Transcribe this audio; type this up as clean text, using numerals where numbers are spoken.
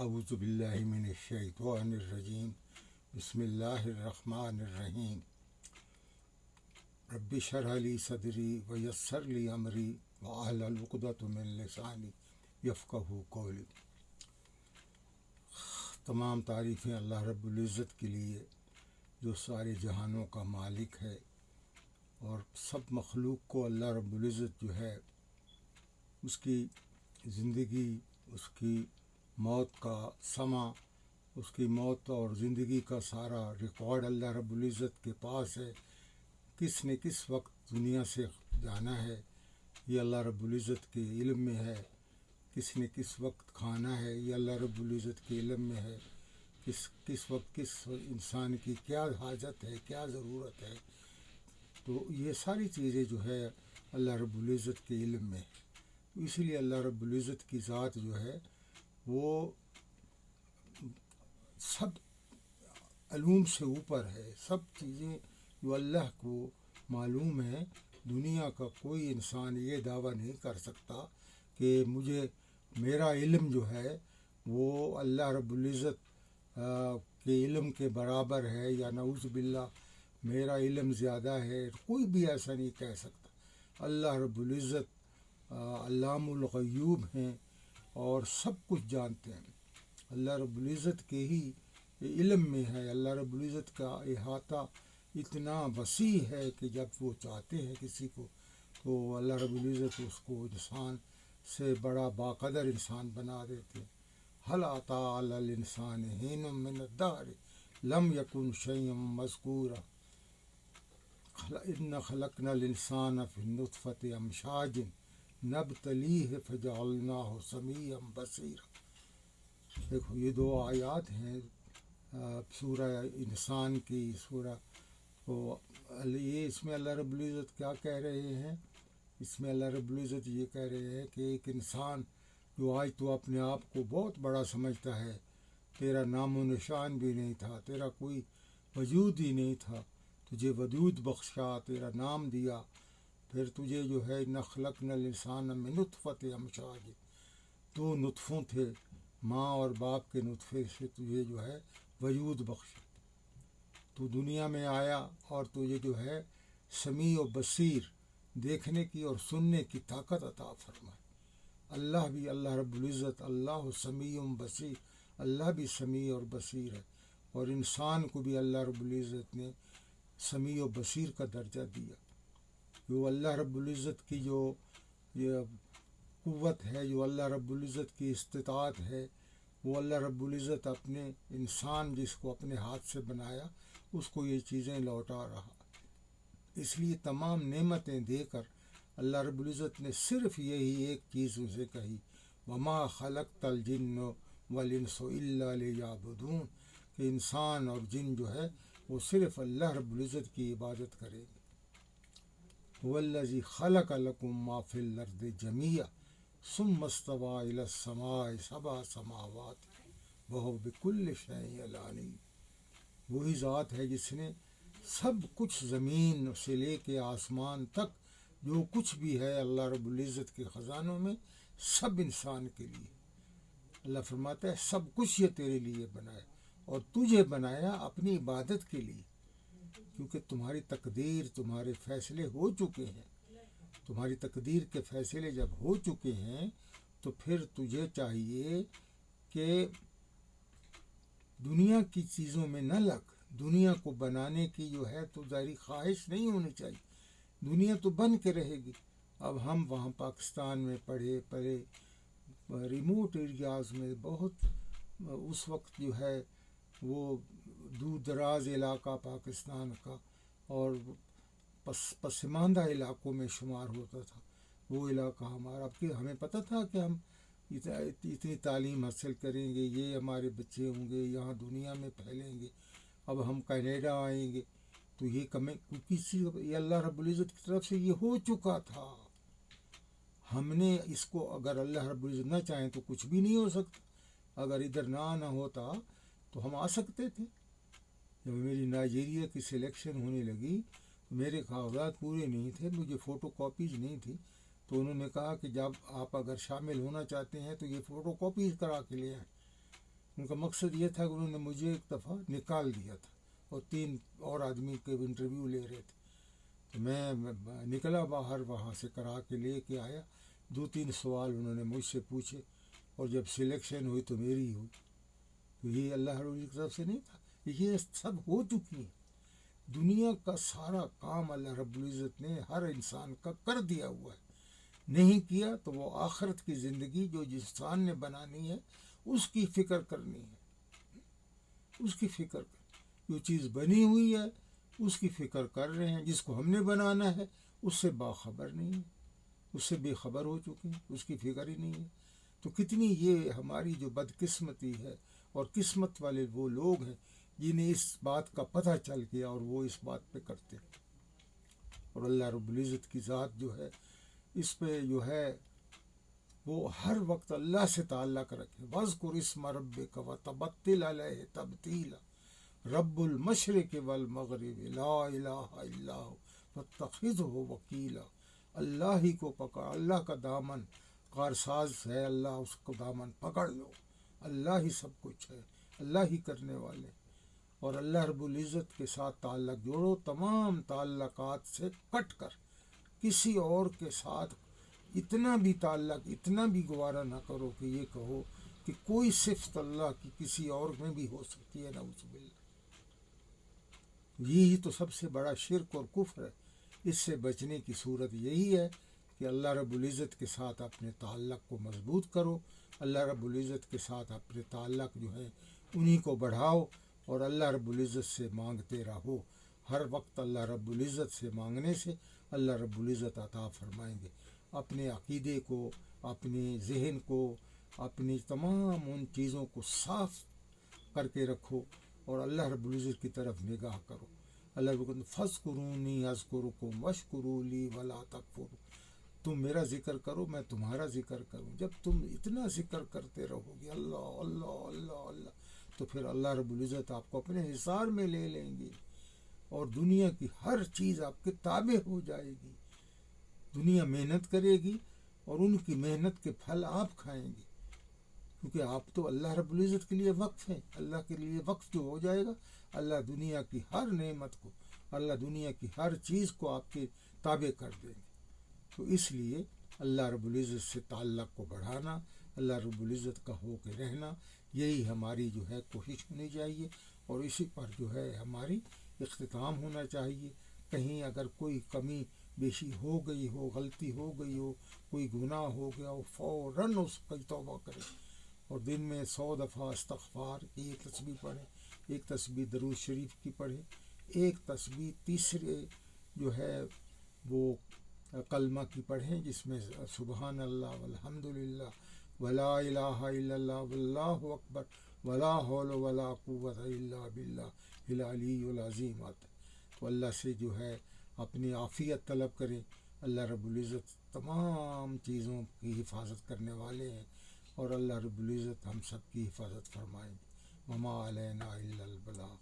اعوذ باللہ من الشیطان الرجیم بسم اللہ الرحمن الرحیم رب اشرح لی صدری ویسر لی امری واحلل عقدۃ من لسانی یفقہوا قولی۔ تمام تعریفیں اللہ رب العزت کے لیے جو سارے جہانوں کا مالک ہے، اور سب مخلوق کو اللہ رب العزت جو ہے اس کی زندگی، اس کی موت کا سما، اس کی موت اور زندگی کا سارا ریکارڈ اللہ رب العزت کے پاس ہے۔ کس نے کس وقت دنیا سے جانا ہے یہ اللہ رب العزت کے علم میں ہے، کس نے کس وقت کھانا ہے یہ اللہ رب العزت کے علم میں ہے، کس وقت کس انسان کی کیا حاجت ہے، کیا ضرورت ہے، تو یہ ساری چیزیں جو ہے اللہ رب العزت کے علم میں ہے۔ اسی لیے اللہ رب العزت کی ذات جو ہے وہ سب علوم سے اوپر ہے۔ سب چیزیں جو اللہ کو معلوم ہے، دنیا کا کوئی انسان یہ دعویٰ نہیں کر سکتا کہ میرا علم جو ہے وہ اللہ رب العزت کے علم کے برابر ہے، یا نعوذ باللہ میرا علم زیادہ ہے۔ کوئی بھی ایسا نہیں کہہ سکتا۔ اللہ رب العزت علام الغیوب ہیں اور سب کچھ جانتے ہیں۔ اللہ رب العزت کے ہی علم میں ہے۔ اللہ رب العزت کا احاطہ اتنا وسیع ہے کہ جب وہ چاہتے ہیں کسی کو تو اللہ رب العزت اس کو انسان سے بڑا باقدر انسان بنا دیتے ہیں۔ هل أتى على الإنسان حين من الدهر لم يكن شيئا مذكورا إنا خلقنا الإنسان في النطفة أمشاج نبتليه فجعلناه سميعا بصيرا۔ دیکھو یہ دو آیات ہیں سورہ انسان کی، سورہ تو یہ اس میں اللہ رب العزت کیا کہہ رہے ہیں؟ اس میں اللہ رب العزت یہ کہہ رہے ہیں کہ ایک انسان جو آج تو اپنے آپ کو بہت بڑا سمجھتا ہے، تیرا نام و نشان بھی نہیں تھا، تیرا کوئی وجود ہی نہیں تھا، تجھے وجود بخشا، تیرا نام دیا، پھر تجھے جو ہے خلقنا الانسان من نطفۃ امشاج، دو نطفوں تھے، ماں اور باپ کے نطفے سے تجھے جو ہے وجود بخشا، تو دنیا میں آیا اور تجھے جو ہے سمیع و بصیر، دیکھنے کی اور سننے کی طاقت عطا فرمائے۔ اللہ بھی، اللہ رب العزت اللہ سمیع بصیر، اللہ بھی سمیع اور بصیر ہے، اور انسان کو بھی اللہ رب العزت نے سمیع و بصیر کا درجہ دیا۔ جو اللہ رب العزت کی جو یہ قوت ہے، جو اللہ رب العزت کی استطاعت ہے، وہ اللہ رب العزت اپنے انسان جس کو اپنے ہاتھ سے بنایا اس کو یہ چیزیں لوٹا رہا۔ اس لیے تمام نعمتیں دے کر اللہ رب العزت نے صرف یہی ایک چیز اسے کہی، وما خلقت الجن والانس الا لیعبدون، کہ انسان اور جن جو ہے وہ صرف اللہ رب العزت کی عبادت کریں گے۔ هو الذی خلق لکم ما فی الارض جمیعا ثم استوی الی السماء سبع سماوات وہو بکل شیء علیم۔ وہی ذات ہے جس نے سب کچھ زمین سے لے کے آسمان تک جو کچھ بھی ہے اللہ رب العزت کے خزانوں میں سب انسان کے لیے۔ اللہ فرماتا ہے سب کچھ یہ تیرے لیے بنایا، اور تجھے بنایا اپنی عبادت کے لیے، کیونکہ تمہاری تقدیر، تمہارے فیصلے ہو چکے ہیں۔ تمہاری تقدیر کے فیصلے جب ہو چکے ہیں تو پھر تجھے چاہیے کہ دنیا کی چیزوں میں نہ لگ۔ دنیا کو بنانے کی جو ہے تو ظاہری خواہش نہیں ہونی چاہیے، دنیا تو بن کے رہے گی۔ اب ہم وہاں پاکستان میں پڑھے ریموٹ ایریاز میں بہت اس وقت جو ہے وہ دور دراز علاقہ پاکستان کا اور پسماندہ علاقوں میں شمار ہوتا تھا وہ علاقہ ہمارا۔ اب کہ ہمیں پتہ تھا کہ ہم اتنی تعلیم حاصل کریں گے، یہ ہمارے بچے ہوں گے، یہاں دنیا میں پھیلیں گے، اب ہم کینیڈا آئیں گے، تو یہ اللہ رب العزت کی طرف سے یہ ہو چکا تھا۔ ہم نے اس کو، اگر اللہ رب العزت نہ چاہیں تو کچھ بھی نہیں ہو سکتا۔ اگر ادھر نہ آنا ہوتا تو ہم آ سکتے تھے۔ جب میری نائجیریا کی سلیکشن ہونے لگی تو میرے کاغذات پورے نہیں تھے، مجھے فوٹو کاپیز نہیں تھی، تو انہوں نے کہا کہ جب آپ اگر شامل ہونا چاہتے ہیں تو یہ فوٹو کاپیز کرا کے لے آئیں۔ ان کا مقصد یہ تھا کہ انہوں نے مجھے ایک دفعہ نکال دیا تھا اور 3 اور آدمی کے انٹرویو لے رہے تھے، تو میں نکلا باہر، وہاں سے کرا کے لے کے آیا. 2-3 سوال انہوں نے مجھ سے پوچھے اور جب سلیکشن ہوئی تو میری ہوئی. تو یہ اللہ رب العزت کی طرف سے نہیں تھا، یہ سب ہو چکی ہیں. دنیا کا سارا کام اللہ رب العزت نے ہر انسان کا کر دیا ہوا ہے. نہیں کیا تو وہ آخرت کی زندگی جو انسان نے بنانی ہے اس کی فکر کرنی ہے، اس کی فکر جو چیز بنی ہوئی ہے اس کی فکر کر رہے ہیں. جس کو ہم نے بنانا ہے اس سے باخبر نہیں ہے، اس سے بے خبر ہو چکے ہیں، اس کی فکر ہی نہیں ہے. تو کتنی یہ ہماری جو بدقسمتی ہے، اور قسمت والے وہ لوگ ہیں جنہیں اس بات کا پتہ چل گیا اور وہ اس بات پہ کرتے ہیں. اور اللہ رب العزت کی ذات جو ہے اس پہ جو ہے وہ ہر وقت اللہ سے تعلق رکھے. وَاذْكُرِ اسْمَ رَبِّكَ وَتَبَتِّلْ عَلَيْهِ تَبْتِيلًا رب المشرق والمغرب لا الہ الا ہو فاتخذہ وکیلا. اللہ ہی کو پکڑ، اللہ کا دامن کارساز ہے، اللہ اس کو دامن پکڑ لو. اللہ ہی سب کچھ ہے، اللہ ہی کرنے والے. اور اللہ رب العزت کے ساتھ تعلق جوڑو، تمام تعلقات سے کٹ کر کسی اور کے ساتھ اتنا بھی تعلق، اتنا بھی گوارا نہ کرو کہ یہ کہو کہ کوئی صفت اللہ کی کسی اور میں بھی ہو سکتی ہے. نعوذ باللہ. یہی تو سب سے بڑا شرک اور کفر ہے. اس سے بچنے کی صورت یہی ہے کہ اللہ رب العزت کے ساتھ اپنے تعلق کو مضبوط کرو، اللہ رب العزت کے ساتھ اپنے تعلق جو ہے انہی کو بڑھاؤ، اور اللہ رب العزت سے مانگتے رہو. ہر وقت اللہ رب العزت سے مانگنے سے اللہ رب العزت عطا فرمائیں گے. اپنے عقیدے کو، اپنے ذہن کو، اپنی تمام ان چیزوں کو صاف کر کے رکھو اور اللہ رب العزت کی طرف نگاہ کرو. اللہ رب العزت فَاذْكُرُونِي أَذْكُرُكُمْ وَاشْكُرُوا لِي وَلَا تَكْفُرُونِ. تم میرا ذکر کرو، میں تمہارا ذکر کروں. جب تم اتنا ذکر کرتے رہو گے اللہ اللہ اللہ اللہ، تو پھر اللہ رب العزت آپ کو اپنے حصار میں لے لیں گے اور دنیا کی ہر چیز آپ کے تابع ہو جائے گی. دنیا محنت کرے گی اور ان کی محنت کے پھل آپ کھائیں گے، کیونکہ آپ تو اللہ رب العزت کے لیے وقف ہیں. اللہ کے لیے وقف جو ہو جائے گا، اللہ دنیا کی ہر نعمت کو، اللہ دنیا کی ہر چیز کو آپ کے تابع کر دیں گے. تو اس لیے اللہ رب العزت سے تعلق کو بڑھانا، اللہ رب العزت کا ہو کے رہنا، یہی ہماری جو ہے کوشش ہونی چاہیے، اور اسی پر جو ہے ہماری اختتام ہونا چاہیے. کہیں اگر کوئی کمی بیشی ہو گئی ہو، غلطی ہو گئی ہو، کوئی گناہ ہو گیا ہو، فوراً اس کی توبہ کرے اور دن میں 100 دفعہ استغفار کی ایک تسبیح پڑھیں، ایک تسبیح درود شریف کی پڑھیں، ایک تسبیح تیسرے جو ہے وہ کلمہ کی پڑھیں جس میں سبحان اللہ والحمد للہ ولا الہ الا اللہ واللہ اکبر ولا حول ولا قوت الا باللہ العلی العظیم آتا ہے. تو اللہ سے جو ہے اپنی عافیت طلب کریں. اللہ رب العزت تمام چیزوں کی حفاظت کرنے والے ہیں، اور اللہ رب العزت ہم سب کی حفاظت فرمائیں. وما علینا الا البلاغ.